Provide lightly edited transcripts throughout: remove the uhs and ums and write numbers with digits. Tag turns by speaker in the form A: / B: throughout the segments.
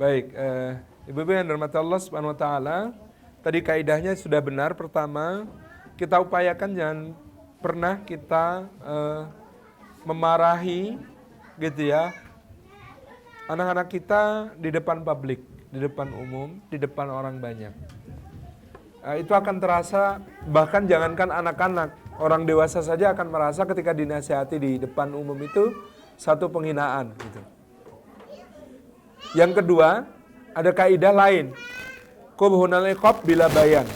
A: Baik, Ibu-ibu yang dirahmati Allah Subhanahu wa taala, tadi kaidahnya sudah benar. Pertama, kita upayakan jangan pernah kita memarahi gitu ya anak-anak kita di depan publik, di depan umum, di depan orang banyak. Itu akan terasa, bahkan jangankan anak-anak, orang dewasa saja akan merasa ketika dinasihati di depan umum itu satu penghinaan gitu. Yang kedua, ada kaidah lain. Qubhunal iqab bila bayan.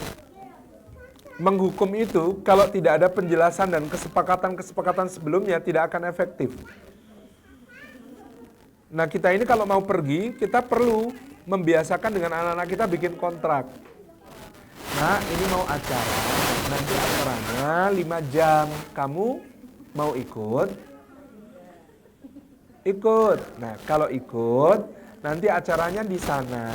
A: Menghukum itu kalau tidak ada penjelasan dan kesepakatan sebelumnya tidak akan efektif. Nah, kita ini kalau mau pergi, kita perlu membiasakan dengan anak-anak kita bikin kontrak. Nah, ini mau acara, nanti acaranya 5 jam. Kamu mau ikut? Ikut. Nah, kalau ikut, nanti acaranya di sana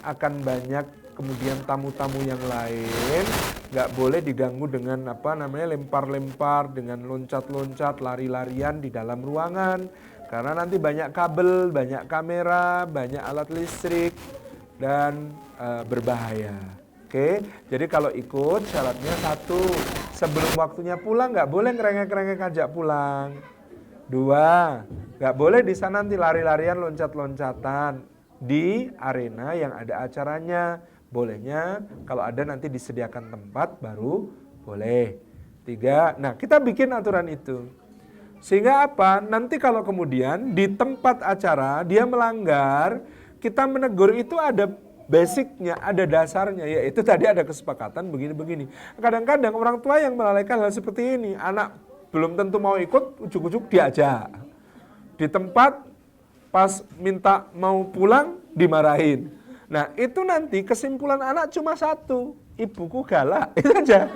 A: akan banyak kemudian tamu-tamu yang lain, nggak boleh diganggu dengan lempar-lempar, dengan loncat-loncat, lari-larian di dalam ruangan, karena nanti banyak kabel, banyak kamera, banyak alat listrik dan berbahaya. Oke, jadi kalau ikut syaratnya 1, sebelum waktunya pulang nggak boleh ngerengek-ngerengek ajak pulang. 2, nggak boleh di sana nanti lari-larian, loncat-loncatan di arena yang ada acaranya. Bolehnya kalau ada nanti disediakan tempat baru boleh. 3, nah kita bikin aturan itu. Sehingga apa? Nanti kalau kemudian di tempat acara dia melanggar, kita menegur itu ada basicnya, ada dasarnya, yaitu tadi ada kesepakatan begini-begini. Kadang-kadang orang tua yang melalaikan hal seperti ini, anak belum tentu mau ikut, ujuk-ujuk diajak. Di tempat pas minta mau pulang dimarahin. Nah, itu nanti kesimpulan anak cuma 1, ibuku galak, itu aja.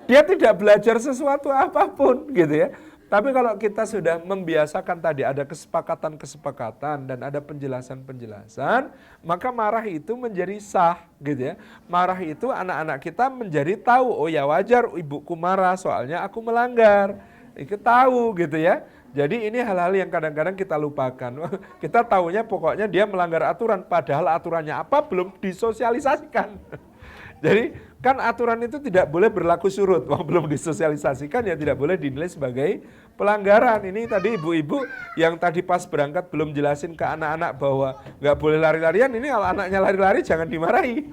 A: Dia tidak belajar sesuatu apapun gitu ya. Tapi kalau kita sudah membiasakan tadi ada kesepakatan dan ada penjelasan-penjelasan, maka marah itu menjadi sah gitu ya. Marah itu anak-anak kita menjadi tahu, oh ya wajar ibuku marah soalnya aku melanggar. Itu tahu gitu ya. Jadi ini hal-hal yang kadang-kadang kita lupakan. Kita tahunya pokoknya dia melanggar aturan, padahal aturannya apa belum disosialisasikan. Jadi kan aturan itu tidak boleh berlaku surut, belum disosialisasikan ya tidak boleh dinilai sebagai pelanggaran. Ini tadi ibu-ibu yang tadi pas berangkat belum jelasin ke anak-anak bahwa nggak boleh lari-larian, ini kalau anaknya lari-lari jangan dimarahi.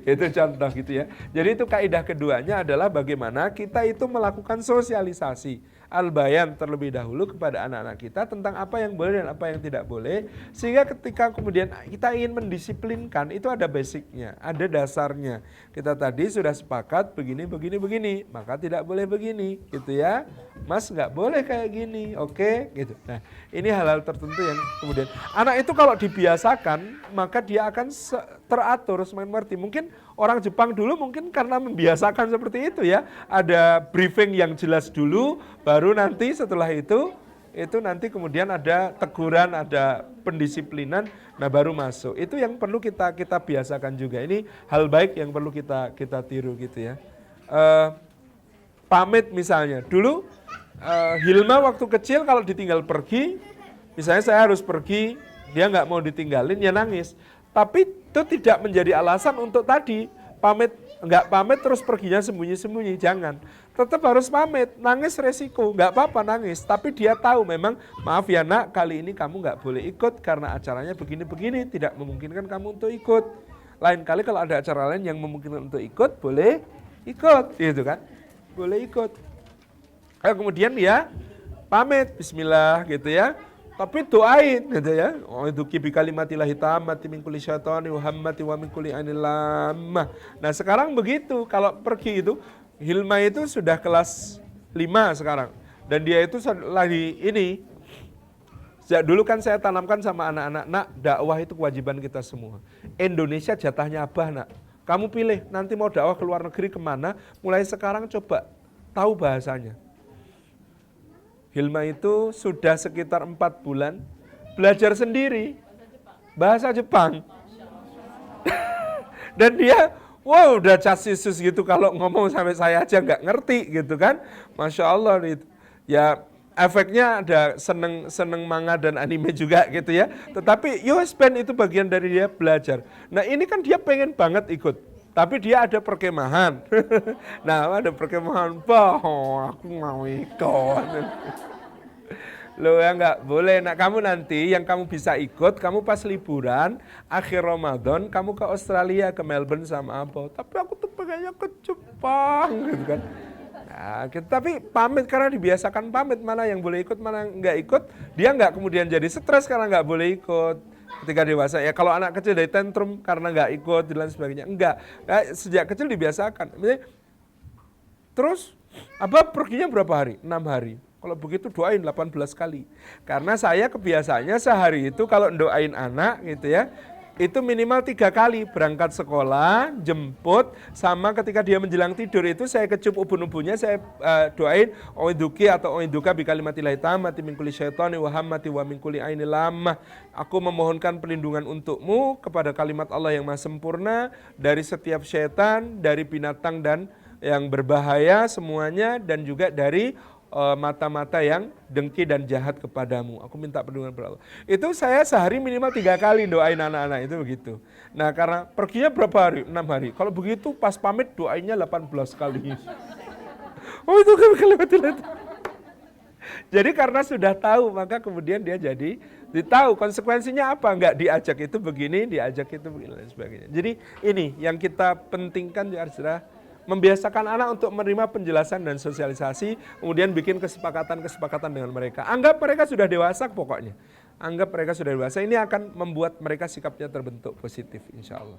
A: Itu contoh gitu ya. Jadi itu kaidah keduanya adalah bagaimana kita itu melakukan sosialisasi al-bayan terlebih dahulu kepada anak-anak kita tentang apa yang boleh dan apa yang tidak boleh, sehingga ketika kemudian kita ingin mendisiplinkan itu ada basicnya, ada dasarnya. Kita tadi sudah sepakat begini, maka tidak boleh begini gitu ya. Mas nggak boleh kayak gini, oke gitu. Nah ini hal-hal tertentu yang kemudian anak itu kalau dibiasakan maka dia akan teratur, semakin mengerti. Mungkin orang Jepang dulu mungkin karena membiasakan seperti itu ya, ada briefing yang jelas dulu, baru nanti setelah itu nanti kemudian ada teguran, ada pendisiplinan, nah baru masuk. Itu yang perlu kita biasakan juga. Ini hal baik yang perlu kita tiru gitu ya. Pamit misalnya, dulu Hilma waktu kecil kalau ditinggal pergi, misalnya saya harus pergi, dia nggak mau ditinggalin, ya nangis. Tapi itu tidak menjadi alasan untuk tadi pamit, nggak pamit terus perginya sembunyi-sembunyi, jangan. Tetap harus pamit, nangis resiko, nggak apa-apa nangis. Tapi dia tahu memang, maaf ya nak, kali ini kamu nggak boleh ikut karena acaranya begini-begini, tidak memungkinkan kamu untuk ikut. Lain kali kalau ada acara lain yang memungkinkan untuk ikut, boleh ikut, gitu kan? Boleh ikut. Kemudian ya pamit, bismillah gitu ya. Tapi doain gitu ya. Oh itu kibi kalimatillahi tammati min kulli syaitani wa hammati wa min kulli ainil lammah. Nah, sekarang begitu, kalau pergi itu Hilma itu sudah kelas 5 sekarang. Dan dia itu lagi ini. Sejak dulu kan saya tanamkan sama anak-anak, nak, dakwah itu kewajiban kita semua. Indonesia jatahnya Abah, nak. Kamu pilih nanti mau dakwah ke luar negeri kemana, mulai sekarang coba tahu bahasanya. Hilma itu sudah sekitar 4 bulan belajar sendiri bahasa Jepang. Dan dia, wow udah casisus gitu, kalau ngomong sampai saya aja nggak ngerti gitu kan. Masya Allah itu. Ya efeknya ada seneng manga dan anime juga gitu ya. Tetapi US Band itu bagian dari dia belajar. Nah ini kan dia pengen banget ikut. Tapi dia ada perkemahan. Nah ada perkemahan, aku mau ikut. Loh ya nggak boleh. Nah kamu nanti yang kamu bisa ikut, kamu pas liburan, akhir Ramadan, kamu ke Australia, ke Melbourne sama apa. Tapi aku tuh pengennya ke Jepang gitu kan. Nah, tapi pamit karena dibiasakan pamit, mana yang boleh ikut, mana nggak ikut. Dia nggak kemudian jadi stres karena nggak boleh ikut. Ketika dewasa ya kalau anak kecil dari tantrum karena nggak ikut dan sebagainya. Enggak, sejak kecil dibiasakan. Terus apa perginya berapa hari? 6 hari. Kalau begitu doain 18 kali. Karena saya kebiasaannya sehari itu kalau doain anak gitu ya, itu minimal 3 kali. Berangkat sekolah, jemput, sama ketika dia menjelang tidur itu saya kecup ubun-ubunnya, saya doain oiduki atau oiduka bikalimatillah tamati min kulli syaitani wa hammati wa min kulli aini lamah. Aku memohonkan perlindungan untukmu kepada kalimat Allah yang maha sempurna dari setiap syaitan, dari binatang dan yang berbahaya semuanya, dan juga dari mata-mata yang dengki dan jahat kepadamu. Aku minta perlindungan kepada Allah. Itu saya sehari minimal 3 kali doain anak-anak itu begitu. Nah karena perginya berapa hari? 6 hari. Kalau begitu pas pamit doainnya 18 kali. Oh itu kan kalimat. Jadi karena sudah tahu maka kemudian dia jadi ditahu konsekuensinya apa, enggak diajak itu begini, diajak itu begini dan sebagainya. Jadi ini yang kita pentingkan ya saudara, membiasakan anak untuk menerima penjelasan dan sosialisasi, kemudian bikin kesepakatan-kesepakatan dengan mereka. Anggap mereka sudah dewasa pokoknya. Anggap mereka sudah dewasa, ini akan membuat mereka sikapnya terbentuk positif insya Allah.